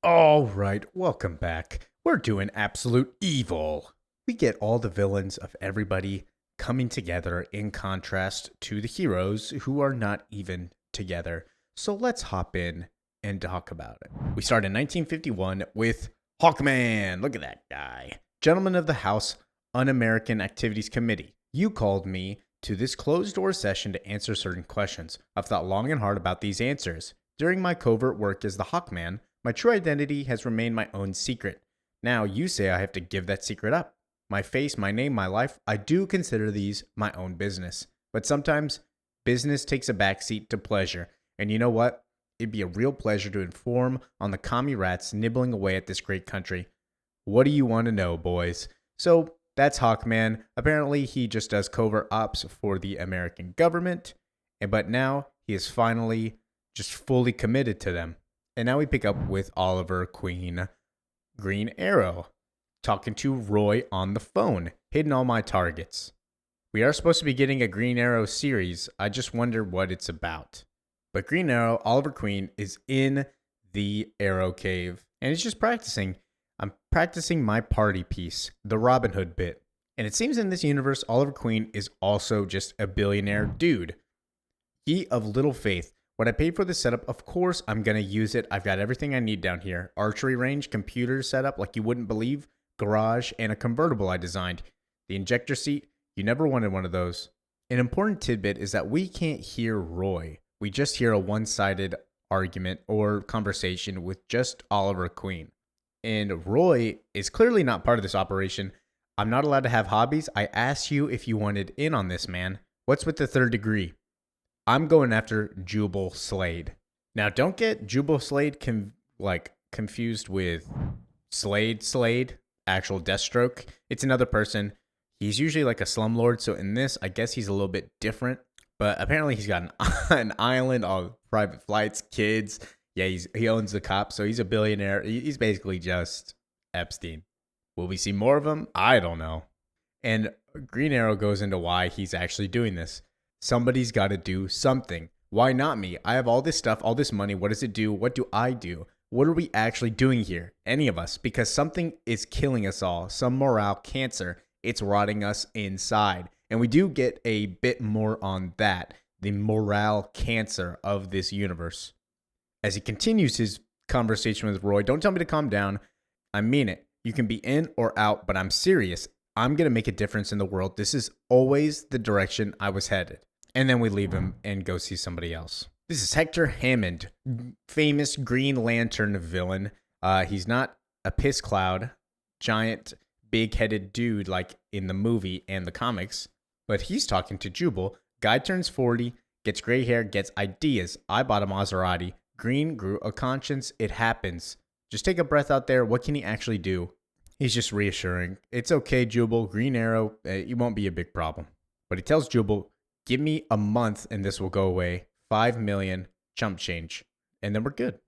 All right, welcome back. We're doing Absolute Evil. We get all the villains of everybody coming together in contrast to the heroes who are not even together. So let's hop in and talk about it. We start in 1951 with Hawkman. Look at that guy. Gentlemen of the House Un American Activities Committee, you called me to this closed door session to answer certain questions. I've thought long and hard about these answers. During my covert work as the Hawkman, my true identity has remained my own secret. Now you say I have to give that secret up. My face, my name, my life, I do consider these my own business. But sometimes business takes a backseat to pleasure. And you know what? It'd be a real pleasure to inform on the commie rats nibbling away at this great country. What do you want to know, boys? So that's Hawkman. Apparently, he just does covert ops for the American government. But now he is finally just fully committed to them. And now we pick up with Oliver Queen Green Arrow talking to Roy on the phone, hitting all my targets. We are supposed to be getting a Green Arrow series. I just wonder what it's about. But Green Arrow, Oliver Queen, is in the Arrow Cave and he's just practicing. I'm practicing my party piece, the Robin Hood bit. And it seems in this universe, Oliver Queen is also just a billionaire dude. He of little faith. When I paid for the setup, of course I'm going to use it. I've got everything I need down here. Archery range, computer setup like you wouldn't believe, garage, and a convertible I designed. The injector seat, you never wanted one of those. An important tidbit is that we can't hear Roy. We just hear a one-sided argument or conversation with just Oliver Queen. And Roy is clearly not part of this operation. I'm not allowed to have hobbies. I asked you if you wanted in on this, man. What's with the third degree? I'm going after Jubal Slade. Now, don't get Jubal Slade confused with Slade, actual Deathstroke. It's another person. He's usually like a slumlord, so in this, I guess he's a little bit different. But apparently, he's got an island, all private flights, kids. Yeah, he owns the cops, so he's a billionaire. He's basically just Epstein. Will we see more of him? I don't know. And Green Arrow goes into why he's actually doing this. Somebody's got to do something. Why not me? I have all this stuff, all this money. What does it do? What do I do? What are we actually doing here? Any of us? Because something is killing us all. Some morale cancer. It's rotting us inside. And we do get a bit more on that. The morale cancer of this universe. As he continues his conversation with Roy, don't tell me to calm down. I mean it. You can be in or out, but I'm serious. I'm going to make a difference in the world. This is always the direction I was headed. And then we leave him and go see somebody else. This is Hector Hammond, famous Green Lantern villain. He's not a piss cloud, giant, big-headed dude like in the movie and the comics, but he's talking to Jubal. Guy turns 40, gets gray hair, gets ideas. I bought a Maserati. Green grew a conscience. It happens. Just take a breath out there. What can he actually do? He's just reassuring. It's okay, Jubal. Green Arrow, it won't be a big problem. But he tells Jubal, give me a month and this will go away. 5 million, chump change. And then we're good.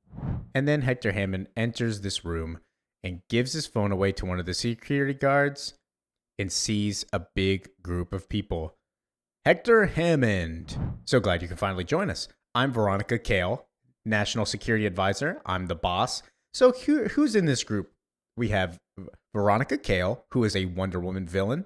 And then Hector Hammond enters this room and gives his phone away to one of the security guards and sees a big group of people. Hector Hammond. So glad you can finally join us. I'm Veronica Cale, National Security Advisor. I'm the boss. So who's in this group? We have Veronica Cale, who is a Wonder Woman villain.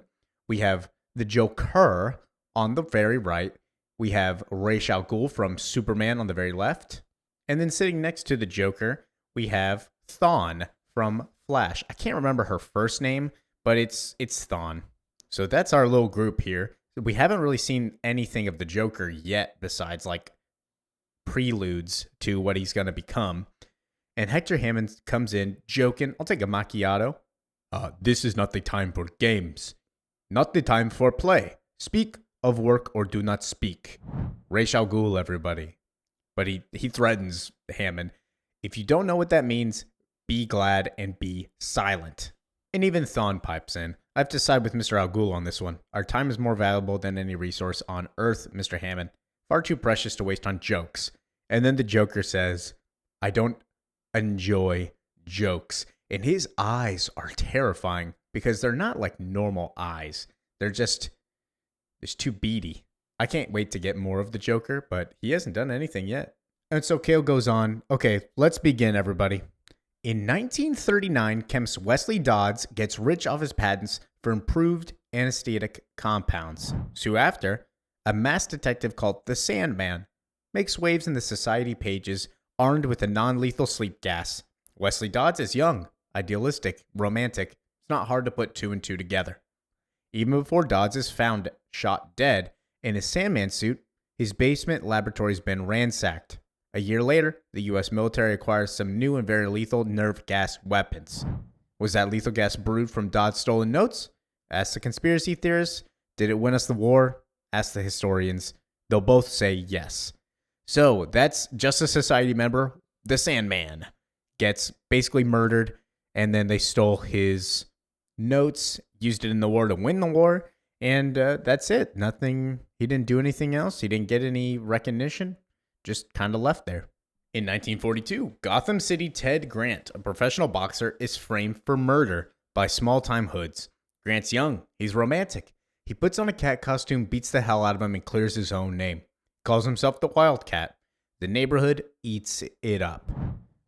We have the Joker on the very right. We have Ra's al Ghul from Superman on the very left. And then sitting next to the Joker, we have Thawne from Flash. I can't remember her first name, but it's Thawne. So that's our little group here. We haven't really seen anything of the Joker yet besides like preludes to what he's going to become. And Hector Hammond comes in joking, I'll take a macchiato. This is not the time for games. Not the time for play. Speak of work or do not speak. Ra's al Ghul, everybody. But he threatens Hammond. If you don't know what that means, be glad and be silent. And even Thawne pipes in. I have to side with Mr. Al Ghul on this one. Our time is more valuable than any resource on Earth, Mr. Hammond. Far too precious to waste on jokes. And then the Joker says, I don't enjoy jokes. And his eyes are terrifying because they're not like normal eyes. They're just too beady. I can't wait to get more of the Joker, but he hasn't done anything yet. And so Cale goes on, okay, let's begin, everybody. In 1939, chemist Wesley Dodds gets rich off his patents for improved anesthetic compounds. Soon after, a masked detective called the Sandman makes waves in the society pages armed with a non-lethal sleep gas. Wesley Dodds is young, idealistic, romantic. It's not hard to put two and two together. Even before Dodds is found shot dead in his Sandman suit, his basement laboratory's been ransacked. A year later, the U.S. military acquires some new and very lethal nerve gas weapons. Was that lethal gas brewed from Dodds' stolen notes? Ask the conspiracy theorists. Did it win us the war? Ask the historians. They'll both say yes. So that's Justice Society member, the Sandman, gets basically murdered, and then they stole his notes, used it in the war to win the war, and that's it. Nothing. He didn't do anything else. He didn't get any recognition. Just kind of left there. In 1942, Gotham City Ted Grant, a professional boxer, is framed for murder by small-time hoods. Grant's young. He's romantic. He puts on a cat costume, beats the hell out of him, and clears his own name. Calls himself the Wildcat. The neighborhood eats it up.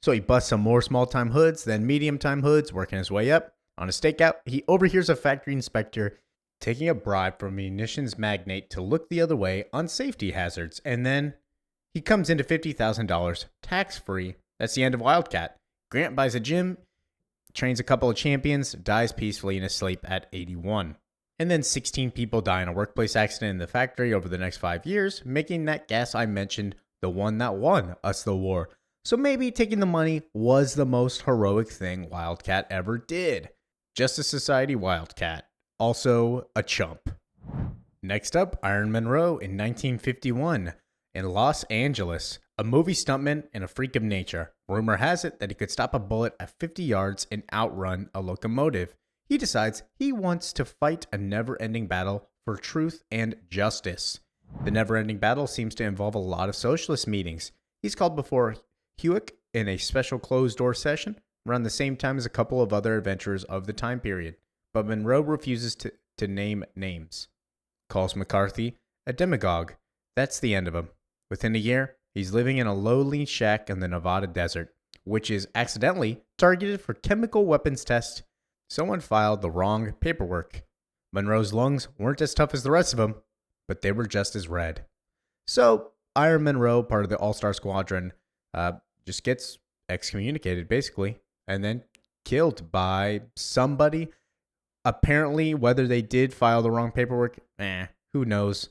So he busts some more small-time hoods, then medium-time hoods, working his way up. On a stakeout, he overhears a factory inspector taking a bribe from a munitions magnate to look the other way on safety hazards, and then he comes into $50,000 tax-free. That's the end of Wildcat. Grant buys a gym, trains a couple of champions, dies peacefully in his sleep at 81. And then 16 people die in a workplace accident in the factory over the next 5 years, making that gas I mentioned the one that won us the war. So maybe taking the money was the most heroic thing Wildcat ever did. Justice Society Wildcat. Also a chump. Next up, Iron Monroe in 1951. In Los Angeles, a movie stuntman and a freak of nature. Rumor has it that he could stop a bullet at 50 yards and outrun a locomotive. He decides he wants to fight a never-ending battle for truth and justice. The never-ending battle seems to involve a lot of socialist meetings. He's called before Hewitt in a special closed-door session around the same time as a couple of other adventurers of the time period. But Monroe refuses to name names. Calls McCarthy a demagogue. That's the end of him. Within a year, he's living in a lowly shack in the Nevada desert, which is accidentally targeted for chemical weapons tests. Someone filed the wrong paperwork. Monroe's lungs weren't as tough as the rest of them, but they were just as red. So, Iron Monroe, part of the All-Star Squadron, just gets excommunicated, basically, and then killed by somebody. Apparently, whether they did file the wrong paperwork, who knows?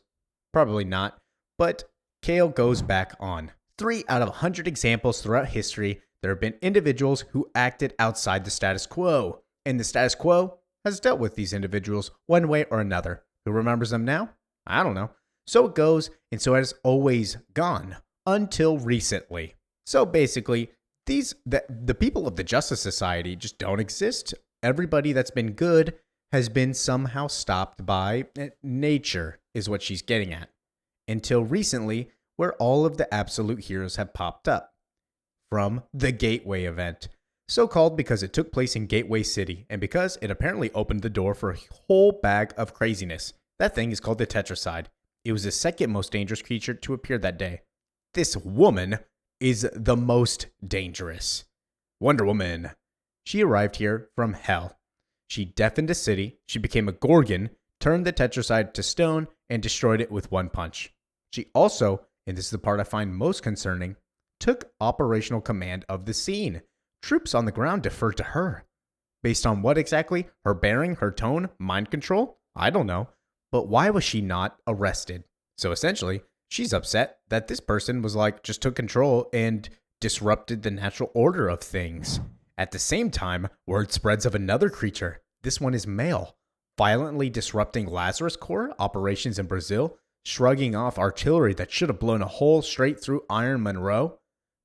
Probably not. But Cale goes back on. 3 out of 100 examples throughout history, there have been individuals who acted outside the status quo. And the status quo has dealt with these individuals one way or another. Who remembers them now? I don't know. So it goes, and so it has always gone. Until recently. So basically, the people of the Justice Society just don't exist. Everybody that's been good has been somehow stopped by nature, is what she's getting at. Until recently, where all of the absolute heroes have popped up. From the Gateway event. So called because it took place in Gateway City, and because it apparently opened the door for a whole bag of craziness. That thing is called the Tetracide. It was the second most dangerous creature to appear that day. This woman is the most dangerous. Wonder Woman. She arrived here from hell. She deafened a city, she became a Gorgon, turned the Tetracide to stone, and destroyed it with one punch. She also, and this is the part I find most concerning, took operational command of the scene. Troops on the ground deferred to her. Based on what exactly? Her bearing, her tone, mind control? I don't know. But why was she not arrested? So essentially, she's upset that this person just took control and disrupted the natural order of things. At the same time, word spreads of another creature. This one is male, violently disrupting Lazarus Corps operations in Brazil, shrugging off artillery that should have blown a hole straight through Iron Monroe,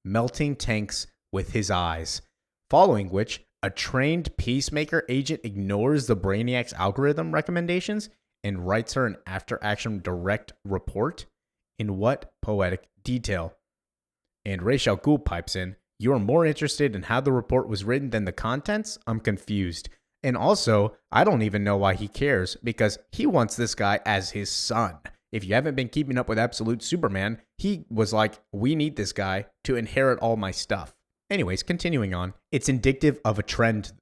melting tanks with his eyes. Following which, a trained Peacemaker agent ignores the Brainiac's algorithm recommendations and writes her an after-action direct report. In what poetic detail? And Ra's al Ghul pipes in, "You are more interested in how the report was written than the contents? I'm confused. And also, I don't even know why he cares, because he wants this guy as his son. If you haven't been keeping up with Absolute Superman, he was like, we need this guy to inherit all my stuff." Anyways, continuing on, it's indicative of a trend.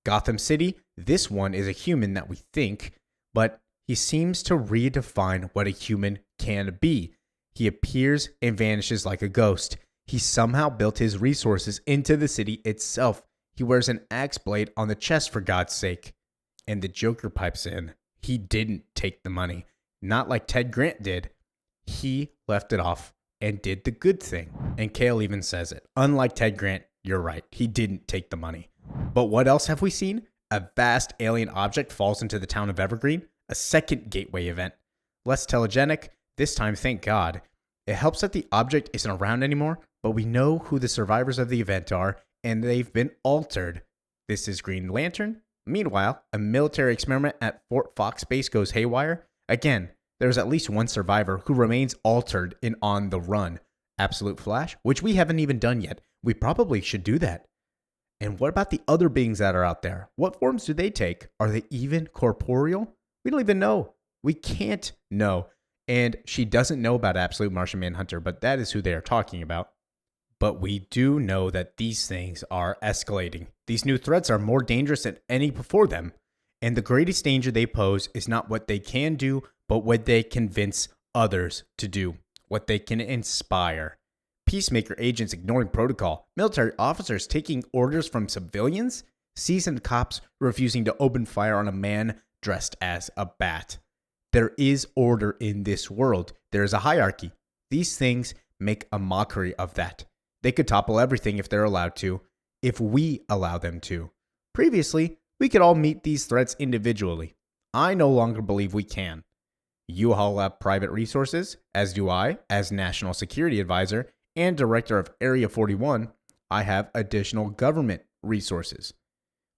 Gotham City, this one is a human that we think, but he seems to redefine what a human can be. He appears and vanishes like a ghost. He somehow built his resources into the city itself. He wears an axe blade on the chest, for God's sake. And the Joker pipes in. He didn't take the money. Not like Ted Grant did. He left it off and did the good thing. And Kale even says it. Unlike Ted Grant, you're right. He didn't take the money. But what else have we seen? A vast alien object falls into the town of Evergreen. A second gateway event. Less telegenic. This time, thank God. It helps that the object isn't around anymore, but we know who the survivors of the event are, and they've been altered. This is Green Lantern. Meanwhile, a military experiment at Fort Fox Base goes haywire. Again, there's at least one survivor who remains altered and on the run. Absolute Flash, which we haven't even done yet. We probably should do that. And what about the other beings that are out there? What forms do they take? Are they even corporeal? We don't even know. We can't know. And she doesn't know about Absolute Martian Manhunter, but that is who they are talking about. But we do know that these things are escalating. These new threats are more dangerous than any before them. And the greatest danger they pose is not what they can do, but what they convince others to do, what they can inspire. Peacemaker agents ignoring protocol, military officers taking orders from civilians, seasoned cops refusing to open fire on a man dressed as a bat. There is order in this world. There is a hierarchy. These things make a mockery of that. They could topple everything if they're allowed to, if we allow them to. Previously, we could all meet these threats individually. I no longer believe we can. You all have private resources, as do I, as National Security Advisor and Director of Area 41. I have additional government resources.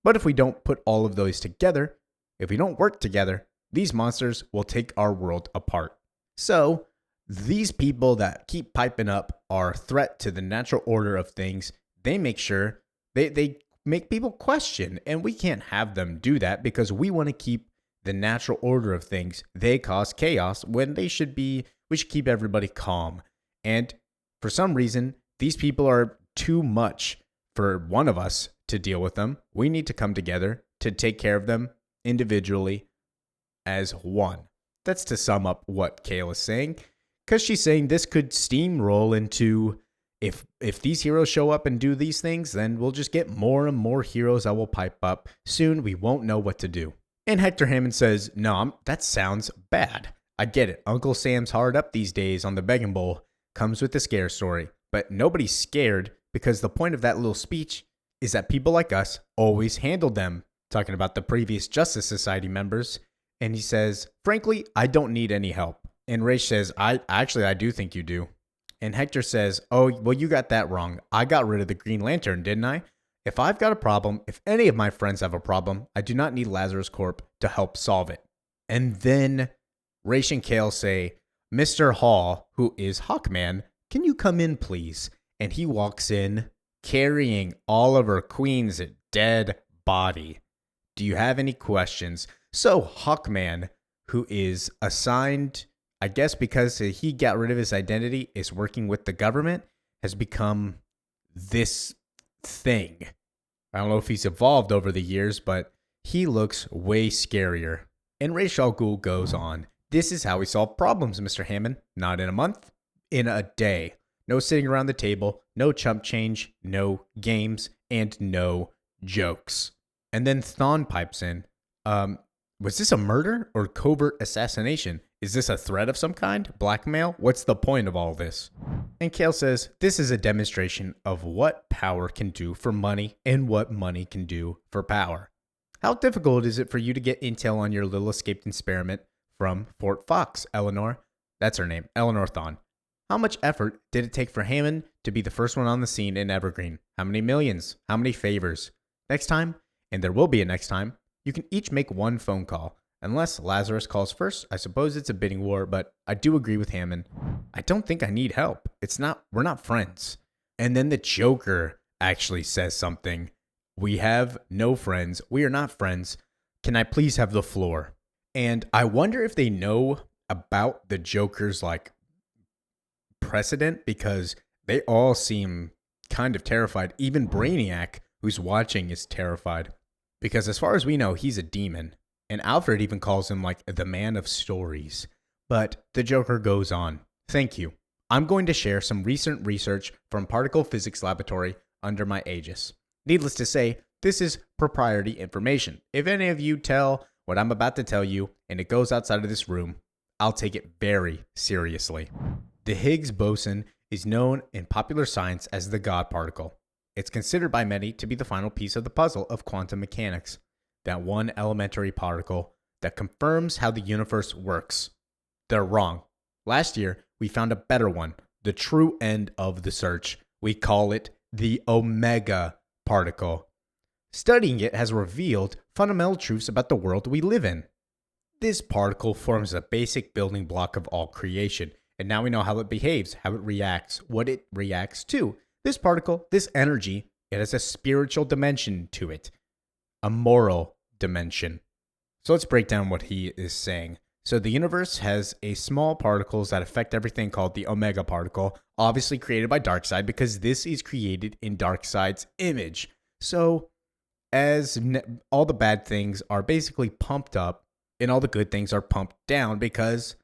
But if we don't put all of those together, if we don't work together, these monsters will take our world apart. So, these people that keep piping up are a threat to the natural order of things. They make sure they make people question, and we can't have them do that because we want to keep the natural order of things. They cause chaos when we should keep everybody calm. And for some reason, these people are too much for one of us to deal with them. We need to come together to take care of them individually as one. That's to sum up what Kale is saying, because she's saying this could steamroll into if these heroes show up and do these things, then we'll just get more and more heroes that will pipe up. Soon we won't know what to do. And Hector Hammond says, no, that sounds bad. I get it. Uncle Sam's hard up these days on the Begging Bowl. Comes with the scare story. But nobody's scared because the point of that little speech is that people like us always handled them. Talking about the previous Justice Society members. And he says, frankly, I don't need any help. And Raish says, I do think you do. And Hector says, oh, well, you got that wrong. I got rid of the Green Lantern, didn't I? If I've got a problem, if any of my friends have a problem, I do not need Lazarus Corp to help solve it. And then Raish and Kale say, Mr. Hall, who is Hawkman, can you come in, please? And he walks in carrying Oliver Queen's dead body. Do you have any questions? So Hawkman, who is assigned, I guess because he got rid of his identity, is working with the government, has become this thing. I don't know if he's evolved over the years, but he looks way scarier. And Ra's al Ghul goes on. This is how we solve problems, Mr. Hammond. Not in a month, in a day. No sitting around the table, no chump change, no games, and no jokes. And then Thawne pipes in. Was this a murder or covert assassination? Is this a threat of some kind? Blackmail? What's the point of all this? And Kale says, this is a demonstration of what power can do for money and what money can do for power. How difficult is it for you to get intel on your little escaped experiment from Fort Fox, Eleanor? That's her name, Eleanor Thawne. How much effort did it take for Hammond to be the first one on the scene in Evergreen? How many millions? How many favors? Next time, and there will be a next time, you can each make one phone call. Unless Lazarus calls first, I suppose it's a bidding war, but I do agree with Hammond. I don't think I need help. We're not friends. And then the Joker actually says something. We have no friends. We are not friends. Can I please have the floor? And I wonder if they know about the Joker's precedent, because they all seem kind of terrified. Even Brainiac, who's watching, is terrified. Because as far as we know, he's a demon. And Alfred even calls him like the man of stories. But the Joker goes on. Thank you. I'm going to share some recent research from Particle Physics Laboratory under my aegis. Needless to say, this is proprietary information. If any of you tell what I'm about to tell you and it goes outside of this room, I'll take it very seriously. The Higgs boson is known in popular science as the God particle. It's considered by many to be the final piece of the puzzle of quantum mechanics, that one elementary particle that confirms how the universe works. They're wrong. Last year, we found a better one, the true end of the search. We call it the Omega particle. Studying it has revealed fundamental truths about the world we live in. This particle forms a basic building block of all creation, and now we know how it behaves, how it reacts, what it reacts to. This particle, this energy, it has a spiritual dimension to it, a moral dimension. So let's break down what he is saying. So the universe has a small particles that affect everything called the Omega particle, obviously created by Darkseid because this is created in Darkseid's image. So as all the bad things are basically pumped up and all the good things are pumped down because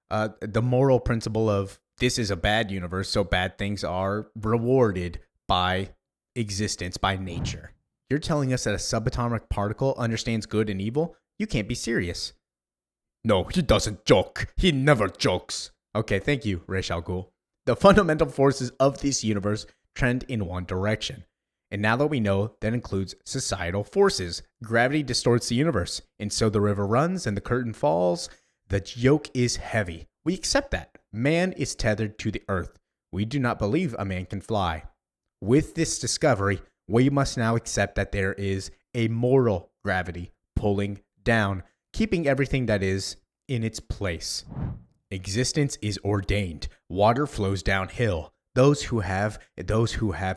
the moral principle of this is a bad universe, so bad things are rewarded by existence, by nature. You're telling us that a subatomic particle understands good and evil? You can't be serious. No, he doesn't joke. He never jokes. Okay, thank you, Ra's al Ghul. The fundamental forces of this universe trend in one direction. And now that we know, that includes societal forces. Gravity distorts the universe, and so the river runs and the curtain falls. The yoke is heavy. We accept that. Man is tethered to the earth. We do not believe a man can fly. With this discovery, we must now accept that there is a moral gravity pulling down, keeping everything that is in its place. Existence is ordained. Water flows downhill. Those who have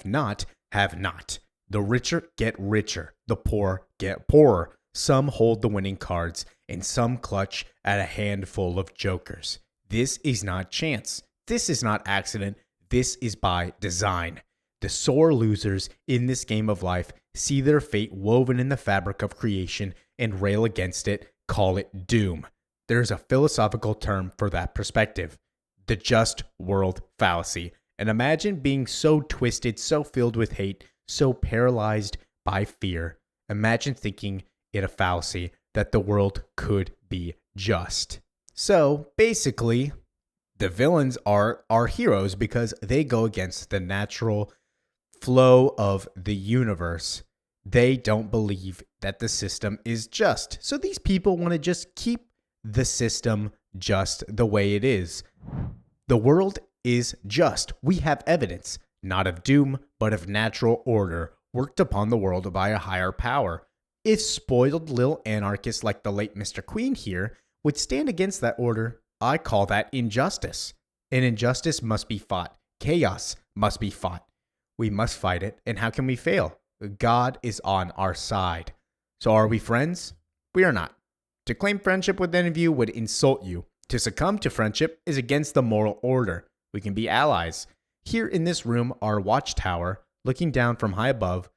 not, have not. The richer get richer. The poor get poorer. Some hold the winning cards, and some clutch at a handful of jokers. This is not chance. This is not accident. This is by design. The sore losers in this game of life see their fate woven in the fabric of creation and rail against it, call it doom. There is a philosophical term for that perspective, the just world fallacy. And imagine being so twisted, so filled with hate, so paralyzed by fear. Imagine thinking it a fallacy that the world could be just. So basically, the villains are our heroes because they go against the natural flow of the universe. They don't believe that the system is just. So these people want to just keep the system just the way it is. The world is just. We have evidence, not of doom, but of natural order, worked upon the world by a higher power. If spoiled little anarchists like the late Mr. Queen here would stand against that order, I call that injustice. And injustice must be fought. Chaos must be fought. We must fight it, and how can we fail? God is on our side. So are we friends? We are not. To claim friendship with any of you would insult you. To succumb to friendship is against the moral order. We can be allies. Here in this room, our watchtower, looking down from high above,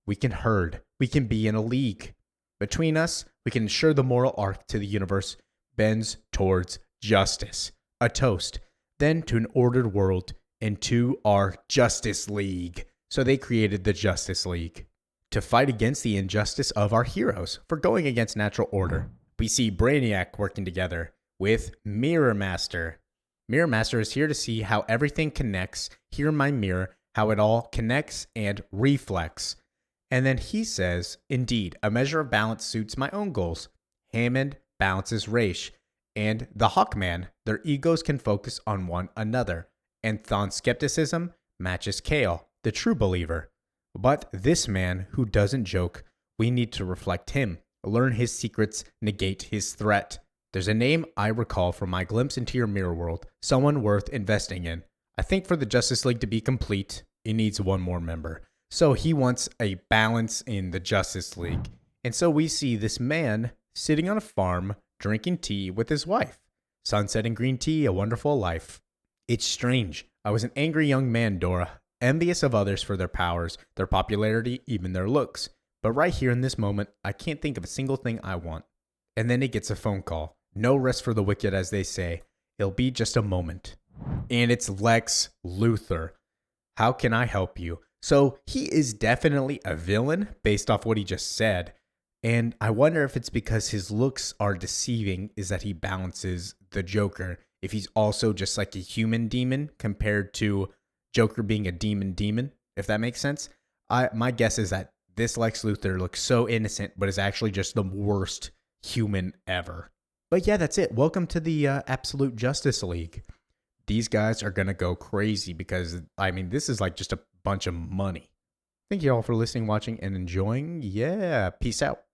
we can herd. We can be in a league. Between us, we can ensure the moral arc to the universe bends towards justice. A toast, then to an ordered world, and to our Justice League. So they created the Justice League to fight against the injustice of our heroes for going against natural order. We see Brainiac working together with Mirror Master. Mirror Master is here to see how everything connects, here in my mirror, how it all connects and reflects. And then he says, indeed, a measure of balance suits my own goals. Hammond balances Ra's, and the Hawkman, their egos can focus on one another. And Thawne's skepticism matches Kale, the true believer. But this man who doesn't joke, we need to reflect him, learn his secrets, negate his threat. There's a name I recall from my glimpse into your mirror world, someone worth investing in. I think for the Justice League to be complete, it needs one more member. So he wants a balance in the Justice League. And so we see this man sitting on a farm, drinking tea with his wife. Sunset and green tea, a wonderful life. It's strange. I was an angry young man, Dora. envious of others for their powers, their popularity, even their looks. But right here in this moment, I can't think of a single thing I want. And then he gets a phone call. No rest for the wicked, as they say. It'll be just a moment. And it's Lex Luthor. How can I help you? So he is definitely a villain based off what he just said. And I wonder if it's because his looks are deceiving, is that he balances the Joker. If he's also just like a human demon compared to Joker being a demon, if that makes sense. My guess is that this Lex Luthor looks so innocent, but is actually just the worst human ever. But yeah, that's it. Welcome to the Absolute Justice League. These guys are going to go crazy because, I mean, this is like just a bunch of money. Thank you all for listening, watching, and enjoying. Yeah, peace out.